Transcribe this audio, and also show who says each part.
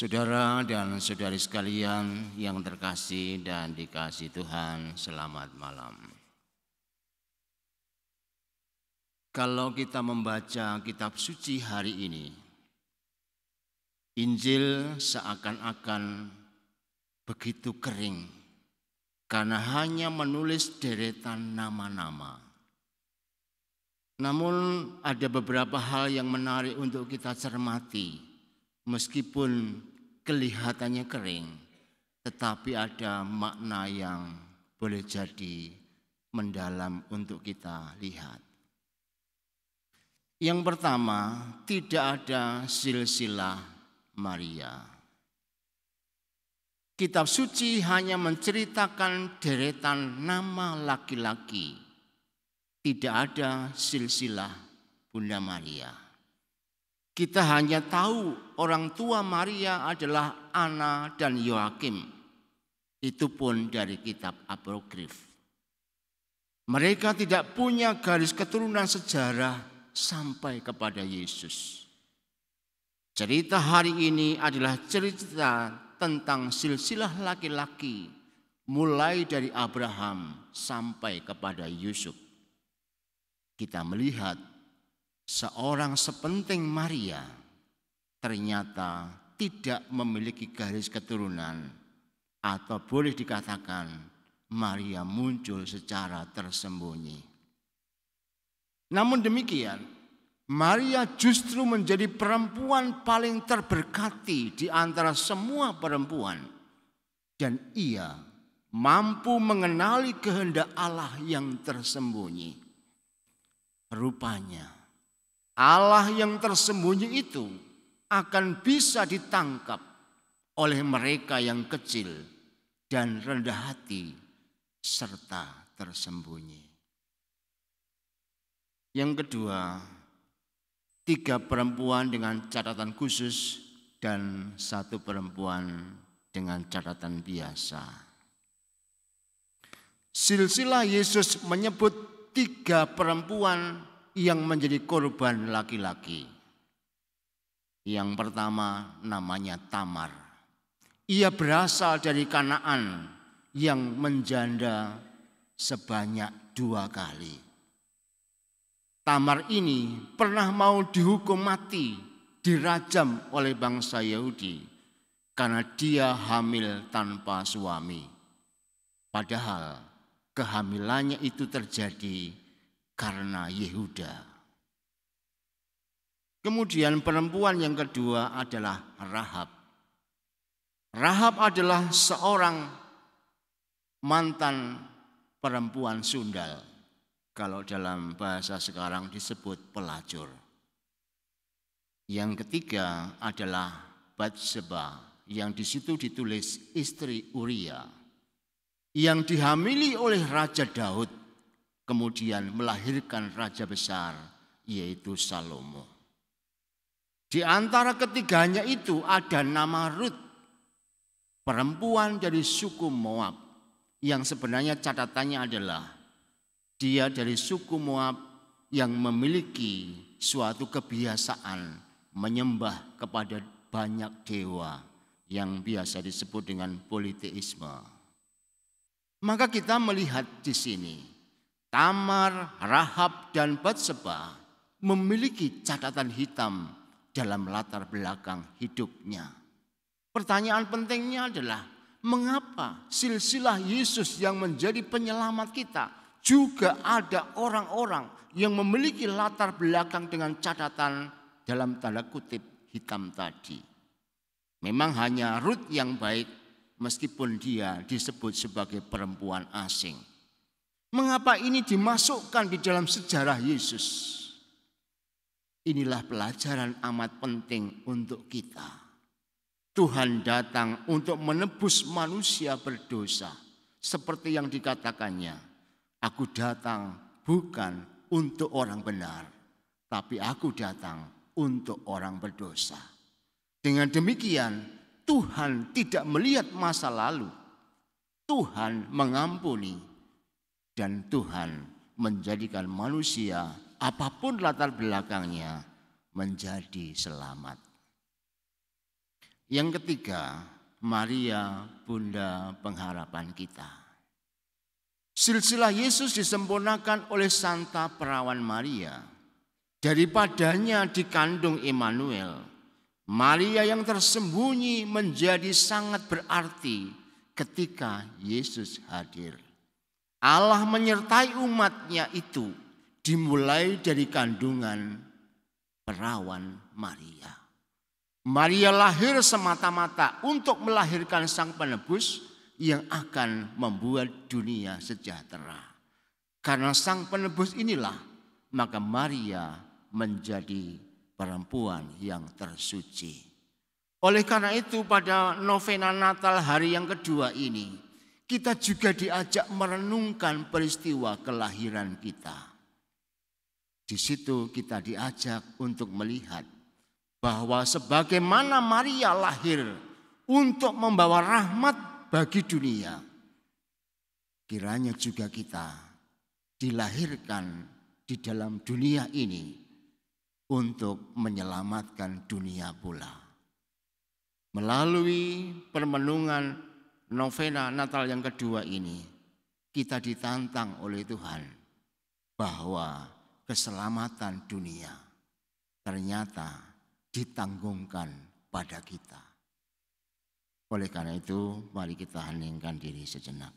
Speaker 1: Saudara dan saudari sekalian yang terkasih dan dikasihi Tuhan, selamat malam. Kalau kita membaca kitab suci hari ini, Injil seakan-akan begitu kering karena hanya menulis deretan nama-nama. Namun ada beberapa hal yang menarik untuk kita cermati. Meskipun kelihatannya kering, tetapi ada makna yang boleh jadi mendalam untuk kita lihat. Yang pertama, tidak ada silsilah Maria. Kitab suci hanya menceritakan deretan nama laki-laki. Tidak ada silsilah Bunda Maria. Kita hanya tahu orang tua Maria adalah Anna dan Yoakim. Itu pun dari kitab apokrif. Mereka tidak punya garis keturunan sejarah sampai kepada Yesus. Cerita hari ini adalah cerita tentang silsilah laki-laki mulai dari Abraham sampai kepada Yusuf. Kita melihat seorang sepenting Maria ternyata tidak memiliki garis keturunan, atau boleh dikatakan Maria muncul secara tersembunyi. Namun demikian, Maria justru menjadi perempuan paling terberkati di antara semua perempuan, dan ia mampu mengenali kehendak Allah yang tersembunyi. Rupanya Allah yang tersembunyi itu akan bisa ditangkap oleh mereka yang kecil dan rendah hati serta tersembunyi. Yang kedua, 3 perempuan dengan catatan khusus dan 1 perempuan dengan catatan biasa. Silsilah Yesus menyebut 3 perempuan yang menjadi korban laki-laki. Yang pertama namanya Tamar. Ia berasal dari Kanaan yang menjanda sebanyak 2 kali. Tamar ini pernah mau dihukum mati, dirajam oleh bangsa Yahudi karena dia hamil tanpa suami. Padahal kehamilannya itu terjadi karena Yehuda. Kemudian perempuan yang kedua adalah Rahab. Rahab adalah seorang mantan perempuan sundal. Kalau dalam bahasa sekarang disebut pelacur. Yang ketiga adalah Batseba, yang di situ ditulis istri Uria, yang dihamili oleh Raja Daud, kemudian melahirkan raja besar, yaitu Salomo. Di antara ketiganya itu ada nama Rut, perempuan dari suku Moab, yang sebenarnya catatannya adalah dia dari suku Moab yang memiliki suatu kebiasaan menyembah kepada banyak dewa yang biasa disebut dengan politeisme. Maka kita melihat di sini Tamar, Rahab, dan Batseba memiliki catatan hitam dalam latar belakang hidupnya. Pertanyaan pentingnya adalah, mengapa silsilah Yesus yang menjadi penyelamat kita juga ada orang-orang yang memiliki latar belakang dengan catatan dalam tanda kutip hitam tadi? Memang hanya Rut yang baik meskipun dia disebut sebagai perempuan asing. Mengapa ini dimasukkan di dalam sejarah Yesus? Inilah pelajaran amat penting untuk kita. Tuhan datang untuk menebus manusia berdosa. Seperti yang dikatakannya, aku datang bukan untuk orang benar, tapi aku datang untuk orang berdosa. Dengan demikian, Tuhan tidak melihat masa lalu. Tuhan mengampuni dan Tuhan menjadikan manusia apapun latar belakangnya menjadi selamat. Yang ketiga, Maria, Bunda pengharapan kita. Silsilah Yesus disempurnakan oleh Santa Perawan Maria. Daripadanya dikandung Immanuel. Maria yang tersembunyi menjadi sangat berarti ketika Yesus hadir. Allah menyertai umatnya itu dimulai dari kandungan perawan Maria. Maria lahir semata-mata untuk melahirkan Sang Penebus yang akan membuat dunia sejahtera. Karena Sang Penebus inilah, maka Maria menjadi perempuan yang tersuci. Oleh karena itu pada novena Natal hari yang kedua ini, kita juga diajak merenungkan peristiwa kelahiran kita. Di situ kita diajak untuk melihat bahwa sebagaimana Maria lahir untuk membawa rahmat bagi dunia, kiranya juga kita dilahirkan di dalam dunia ini untuk menyelamatkan dunia pula. Melalui permenungan novena Natal yang kedua ini, kita ditantang oleh Tuhan bahwa keselamatan dunia ternyata ditanggungkan pada kita. Oleh karena itu, mari kita heningkan diri sejenak.